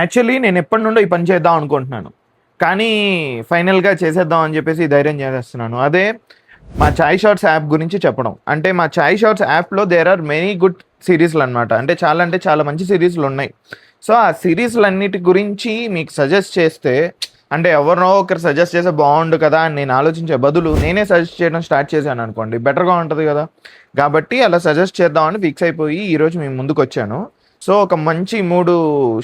Actually నేను ఎప్పటి నుండో ఈ పని చేద్దాం అనుకుంటున్నాను. కానీ ఫైనల్‌గా చేసేద్దాం అని చెప్పేసి ధైర్యం చేసేస్తున్నాను. అదే మా చాయ్ షార్ట్స్ యాప్ గురించి చెప్పడం. అంటే మా చాయ్ షార్ట్స్ యాప్‌లో దేర్ ఆర్ మెనీ గుడ్ సీరీస్‌లనమాట. అంటే చాలా మంచి సీరీస్‌లున్నాయి. సో, ఆ సీరీస్‌లన్నిటి గురించి మీకు సజెస్ట్ చేస్తే అంటే ఎవరినో ఒకరు సజెస్ట్ చేస్తే బావుండు కదా! అని నేను ఆలోచించే బదులు నేనే సజెస్ట్ చేయడం స్టార్ట్ చేశాననుకోండి బెటర్‌గా ఉంటది గదా! కాబట్టి అలా సజెస్ట్ చేద్దామని ఫిక్స్ అయిపోయి ఈరోజు మీ ముందుకొచ్చాను. సో, ఒక మంచి 3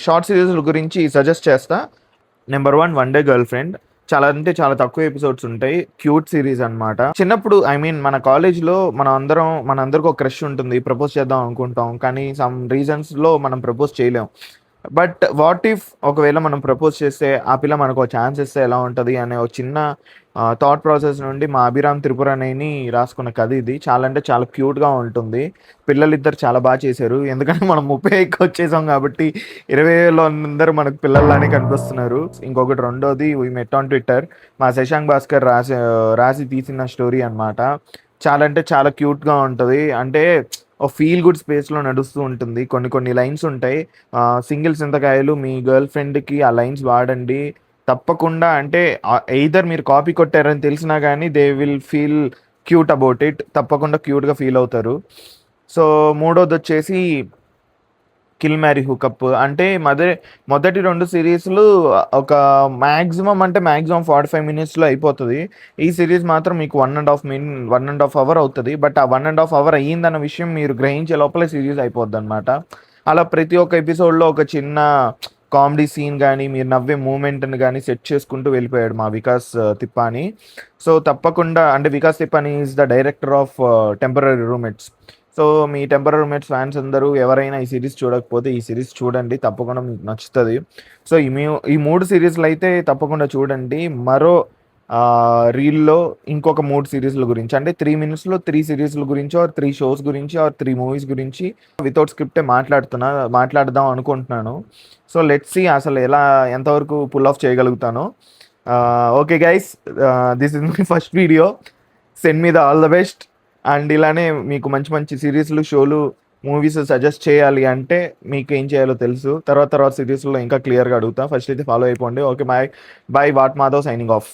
షార్ట్ సీరీస్‌ల గురించి సజెస్ట్ చేస్తా. Number 1 one day girl friend. చాలా తక్కువ ఎపిసోడ్స్ ఉంటాయి. క్యూట్ సీరీస్ అన్నమాట. చిన్నప్పుడు ఐ మీన్ మన కాలేజ్‌లో మనందరికి ఒక క్రష్ ఉంటుంది. ప్రపోజ్ చేద్దాం అనుకుంటాం. కానీ సమ్ రీజన్స్‌లో మనం ప్రపోజ్ చేయలేం. బట్ వాట్ ఇఫ్ ఒకవేళ మనం ప్రపోజ్ చేస్తే, ఆ పిల్ల మనకో ఛాన్స్ ఇస్తే ఎలా ఉంటది అనే ఒక చిన్న థాట్ ప్రాసెస్ నుండి మా అభిరామ్ త్రిపురనేని రాసుకున్న కథ ఇది. చాలా క్యూట్‌గా ఉంటుంది. పిల్లలిద్దరు చాలా చేశారు. ఎందుకంటే మనం 30కి వచ్చేసాం కాబట్టి 20లో అందరూ మనకు పిల్లల్లానే కనిపిస్తున్నారు. ఇంకొకటి రెండోది వి మెట్ ఆన్ ట్విట్టర్. మా శశాంక్ భాస్కర్ రాసి తీసిన స్టోరీ అన్నమాట. చాలా క్యూట్‌గా ఉంటది. అంటే ఒక ఫీల్ గుడ్ స్పేస్‌లో నడుస్తూ ఉంటుంది. కొన్ని లైన్స్ ఉంటాయి. సింగిల్ చింతకాయలు మీ గర్ల్ ఫ్రెండ్‌కి ఆ లైన్స్ వాడండి. తప్పకుండా అంటే ఎయిదర్ మీరు కాపీ కొట్టారని తెలిసినా గాని they will feel cute about it. తప్పకుండా క్యూట్‌గా ఫీల్ అవుతారు. సో, మూడోదొచ్చేసి 'కిల్ మ్యారీ హుకప్' అంటే మొదటి 2 సీరీస్‌లు ఒక మాక్సిమం 45 మినిట్స్‌లో అయిపోతది. ఈ సీరీస్ మాత్రం మీకు 1 ½ అవర్ అవుతది. బట్ ఆ 1 ½ అవర్ అయ్యిందన్న విషయం మీరు గ్రహించే లోపలే సీరీస్ అయిపోద్దనమాట. అలా ప్రతి ఒక్క ఎపిసోడ్‌లో ఒక చిన్న కామెడీ సీన్ గాని, మీరు నవ్వే మూవ్‌మెంట్‌ని గాని సెట్ చేసుకుంటూ వెళ్ళిపోయాడు మా వికాస్ తిప్పాని. సో, తప్పకుండా అంటే Vikas Thippani is the director of 'temporary roommates'. So, మీ 'టెంపరరీ రూమ్‌మేట్స్' ఫ్యాన్స్ అందరూ ఎవరైనా ఈ సీరీస్ చూడకపోతే ఈ సీరీస్ చూడండి. తప్పకుండా మీకు నచ్చుతది. సో, ఈ 3 సీరీస్‌లయితే తప్పకుండా చూడండి. మరో రీల్‌లో ఇంకొక 3 సీరీస్‌ల గురించి అంటే 3 మినిట్స్‌లో 3 సీరీస్‌ల గురించో, 3 షోస్ గురించి, 3 మూవీస్ గురించి వితౌట్ స్క్రిప్టే మాట్లాడదాం అనుకుంటున్నాను. సో, లెట్స్ సీ అసలు ఎంతవరకు పుల్ ఆఫ్ చేయగలుగుతానో. Okay guys, this is my first video. Send me the all the best. And ఇలానే మీకు మంచి సీరీస్‌లు, షోలు, మూవీస్ సజెస్ట్ చేయాలి అంటే మీకేం చేయాలో తెలుసు. తర్వాత సీరీస్‌లో ఇంకా క్లియర్‌గా అడుగుతా. ఫస్ట్ అయితే ఫాలో అయిపోండి. Okay. By. What Madhav signing off.